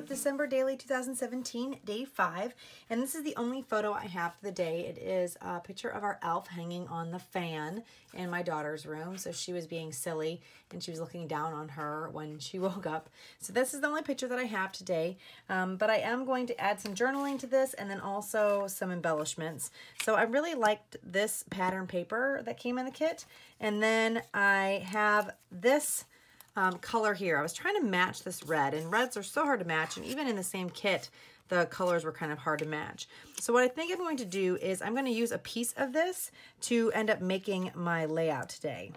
December Daily 2017, day 5, and this is the only photo I have for the day. It is a picture of our elf hanging on the fan in my daughter's room. So she was being silly and she was looking down on her when she woke up. So this is the only picture that I have today, but I am going to add some journaling to this and then also some embellishments. So I really liked this pattern paper that came in the kit, and then I have this color here. I was trying to match this red, and reds are so hard to match, and even in the same kit the colors were kind of hard to match. So what I think I'm going to do is I'm going to use a piece of this to end up making my layout today.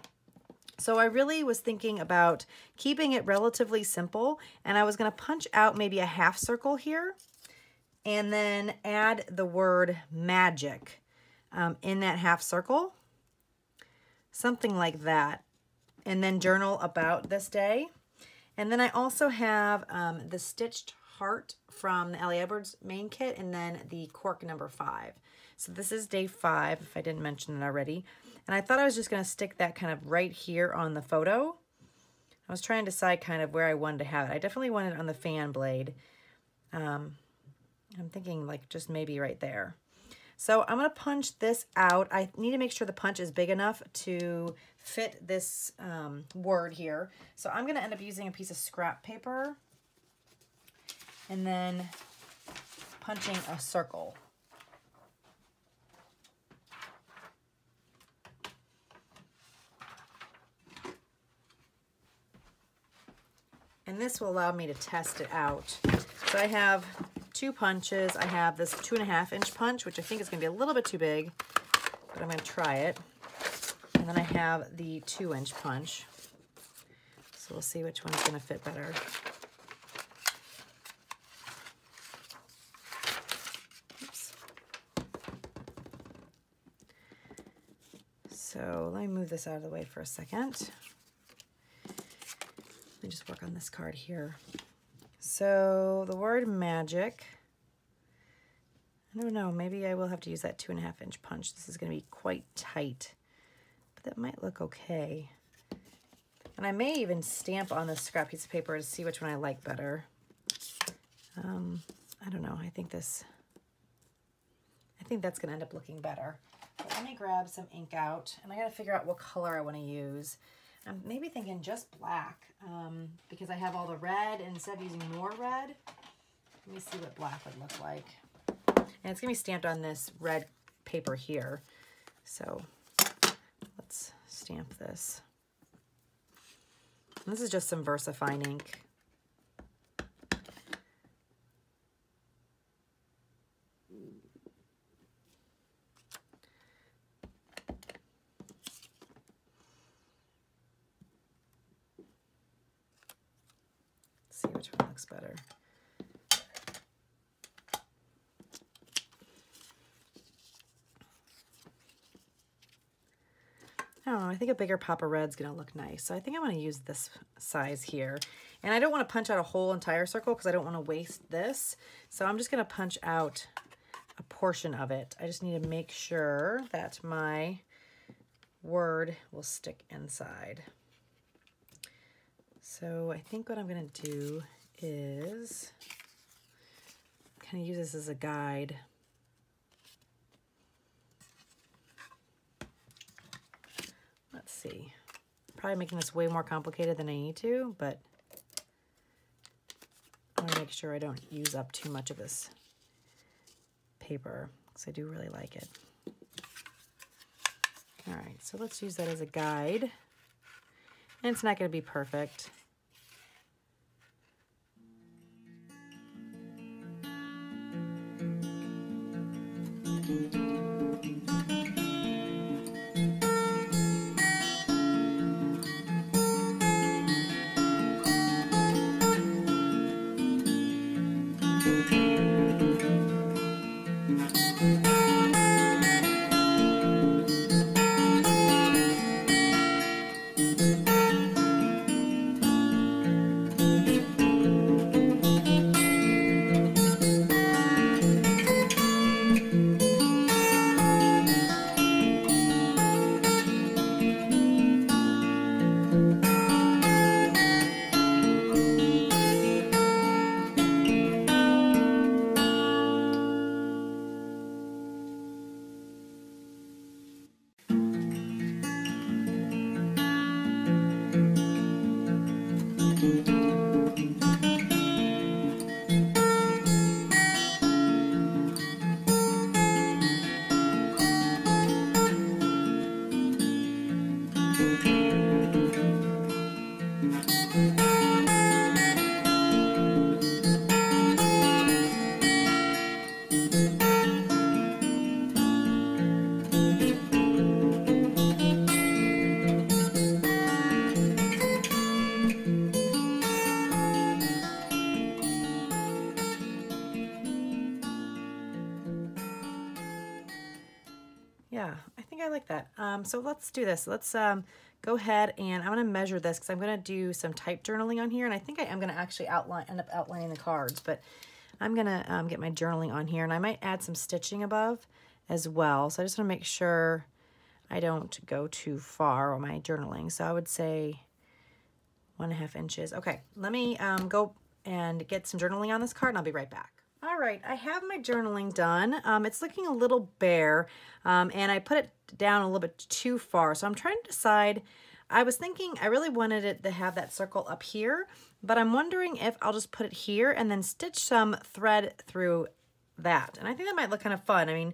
So I really was thinking about keeping it relatively simple, and I was going to punch out maybe a half circle here and then add the word magic in that half circle, something like that, and then journal about this day. And then I also have the stitched heart from the Ellie Edwards main kit, and then the cork number 5. So this is day 5, if I didn't mention it already. And I thought I was just going to stick that kind of right here on the photo. I was trying to decide kind of where I wanted to have it. I definitely wanted it on the fan blade. I'm thinking like just maybe right there. So I'm going to punch this out. I need to make sure the punch is big enough to fit this word here. So I'm going to end up using a piece of scrap paper and then punching a circle. And this will allow me to test it out. So I have 2 punches. I have this 2.5-inch punch, which I think is going to be a little bit too big, but I'm going to try it. And then I have the 2-inch punch. So we'll see which one's going to fit better. Oops. So let me move this out of the way for a second. Let me just work on this card here. So the word magic, I don't know, maybe I will have to use that 2.5-inch punch. This is going to be quite tight, but that might look okay. And I may even stamp on this scrap piece of paper to see which one I like better. I don't know. I think that's going to end up looking better. But let me grab some ink out, and I got to figure out what color I want to use. I'm maybe thinking just black because I have all the red, and instead of using more red, let me see what black would look like. And it's going to be stamped on this red paper here. So let's stamp this. And this is just some VersaFine ink. See which one looks better. I don't know, I think a bigger pop of red's gonna look nice. So I think I'm gonna use this size here. And I don't wanna punch out a whole entire circle because I don't wanna waste this. So I'm just gonna punch out a portion of it. I just need to make sure that my word will stick inside. So I think what I'm going to do is kind of use this as a guide. Let's see. Probably making this way more complicated than I need to, but I want to make sure I don't use up too much of this paper because I do really like it. All right, so let's use that as a guide. And it's not going to be perfect. Yeah, I think I like that. So let's do this. Let's go ahead and I'm going to measure this because I'm going to do some type journaling on here. And I think I am going to actually end up outlining the cards. But I'm going to get my journaling on here. And I might add some stitching above as well. So I just want to make sure I don't go too far on my journaling. So I would say 1.5 inches. Okay, let me go and get some journaling on this card and I'll be right back. All right, I have my journaling done. It's looking a little bare, and I put it down a little bit too far. So I'm trying to decide. I was thinking I really wanted it to have that circle up here, but I'm wondering if I'll just put it here and then stitch some thread through that. And I think that might look kind of fun. I mean,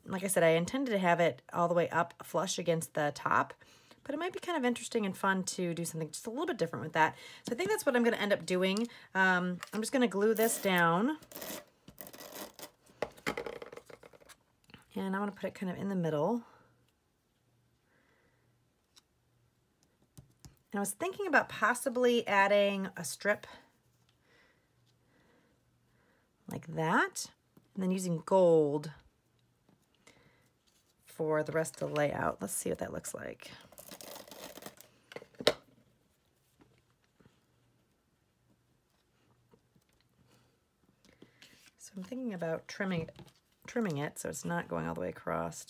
like I said, I intended to have it all the way up flush against the top, but it might be kind of interesting and fun to do something just a little bit different with that. So I think that's what I'm going to end up doing. I'm just going to glue this down. And I'm going to put it kind of in the middle. And I was thinking about possibly adding a strip like that, and then using gold for the rest of the layout. Let's see what that looks like. So I'm thinking about trimming it so it's not going all the way across.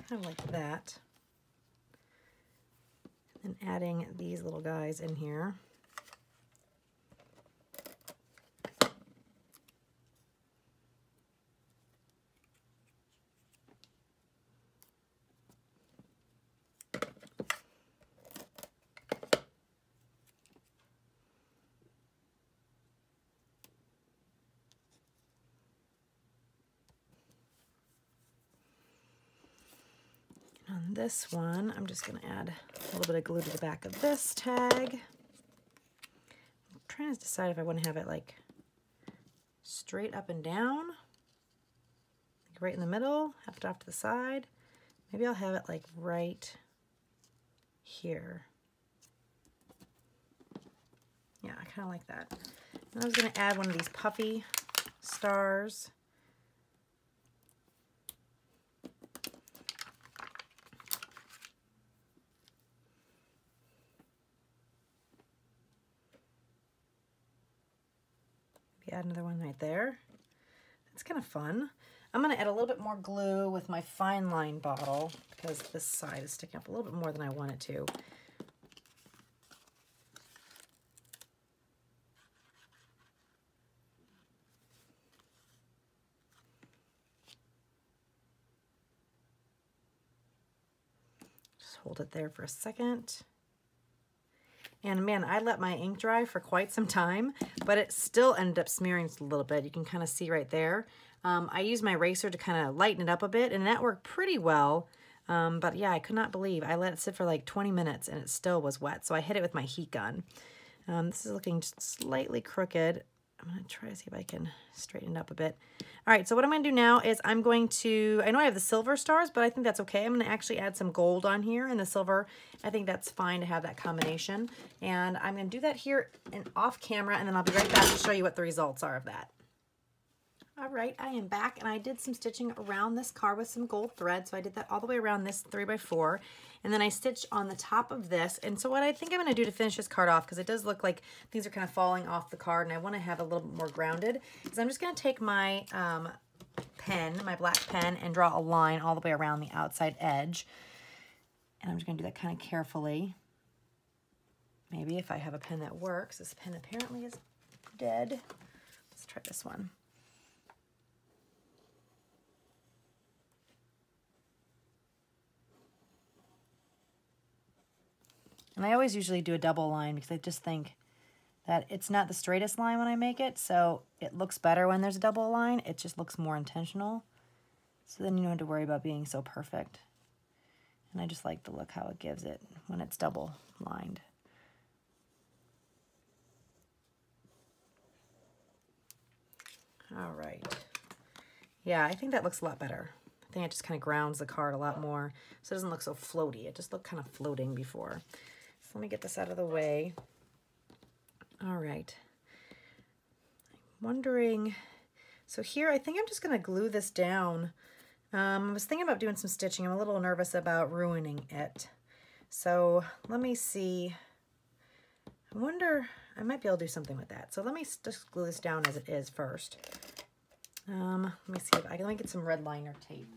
Kind of like that. And adding these little guys in here. On this one, I'm just going to add a little bit of glue to the back of this tag. I'm trying to decide if I want to have it like straight up and down, like right in the middle, have it off to the side. Maybe I'll have it like right here. Yeah, I kind of like that. And I was going to add one of these puffy stars. Add another one right there. That's kind of fun. I'm going to add a little bit more glue with my fine line bottle because this side is sticking up a little bit more than I want it to. Just hold it there for a second. And man, I let my ink dry for quite some time, but it still ended up smearing just a little bit. You can kind of see right there. I used my eraser to kind of lighten it up a bit, and that worked pretty well. But yeah, I could not believe. I let it sit for like 20 minutes, and it still was wet. So I hit it with my heat gun. This is looking just slightly crooked. I'm going to try to see if I can straighten it up a bit. All right, so what I'm going to do now is I'm going to, I know I have the silver stars, but I think that's okay. I'm going to actually add some gold on here and the silver. I think that's fine to have that combination. And I'm going to do that here and off camera, and then I'll be right back to show you what the results are of that. All right, I am back, and I did some stitching around this card with some gold thread. So I did that all the way around this 3x4, and then I stitched on the top of this. And so what I think I'm going to do to finish this card off, because it does look like things are kind of falling off the card, and I want to have a little bit more grounded, is I'm just going to take my pen, my black pen, and draw a line all the way around the outside edge. And I'm just going to do that kind of carefully. Maybe if I have a pen that works. This pen apparently is dead. Let's try this one. And I always usually do a double line because I just think that it's not the straightest line when I make it, so it looks better when there's a double line. It just looks more intentional. So then you don't have to worry about being so perfect. And I just like the look how it gives it when it's double lined. All right. Yeah, I think that looks a lot better. I think it just kind of grounds the card a lot more, so it doesn't look so floaty. It just looked kind of floating before. So let me get this out of the way. All right. I'm wondering, so here I think I'm just going to glue this down. I was thinking about doing some stitching. I'm a little nervous about ruining it. So let me see. I wonder, I might be able to do something with that. So let me just glue this down as it is first. Let me see if I can get some red liner tape.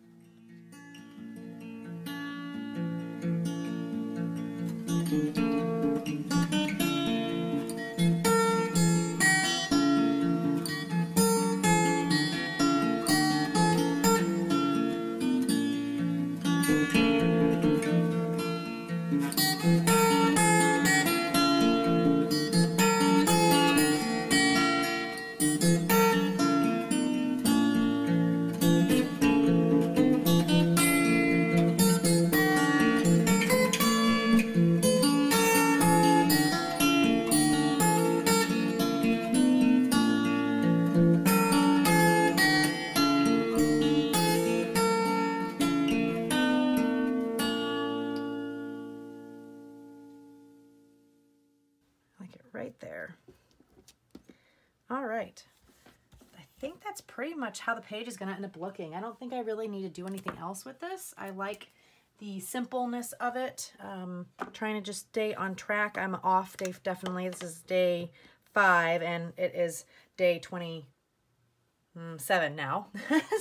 Right there. All right. I think that's pretty much how the page is going to end up looking. I don't think I really need to do anything else with this. I like the simpleness of it. Trying to just stay on track. I'm off day, definitely. This is day 5 and it is day 27 now.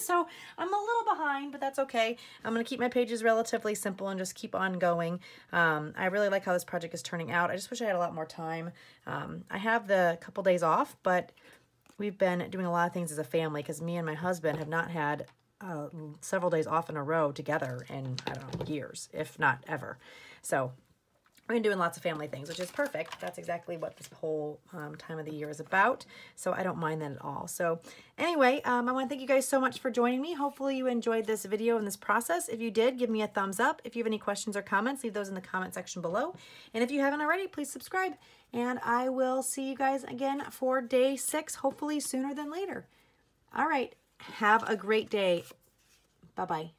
So I'm a little behind, but that's okay. I'm going to keep my pages relatively simple and just keep on going. I really like how this project is turning out. I just wish I had a lot more time. I have the couple days off, but we've been doing a lot of things as a family because me and my husband have not had several days off in a row together in, I don't know, years, if not ever. So we've been doing lots of family things, which is perfect. That's exactly what this whole time of the year is about. So I don't mind that at all. So anyway, I want to thank you guys so much for joining me. Hopefully you enjoyed this video and this process. If you did, give me a thumbs up. If you have any questions or comments, leave those in the comment section below. And if you haven't already, please subscribe. And I will see you guys again for day 6, hopefully sooner than later. All right. Have a great day. Bye-bye.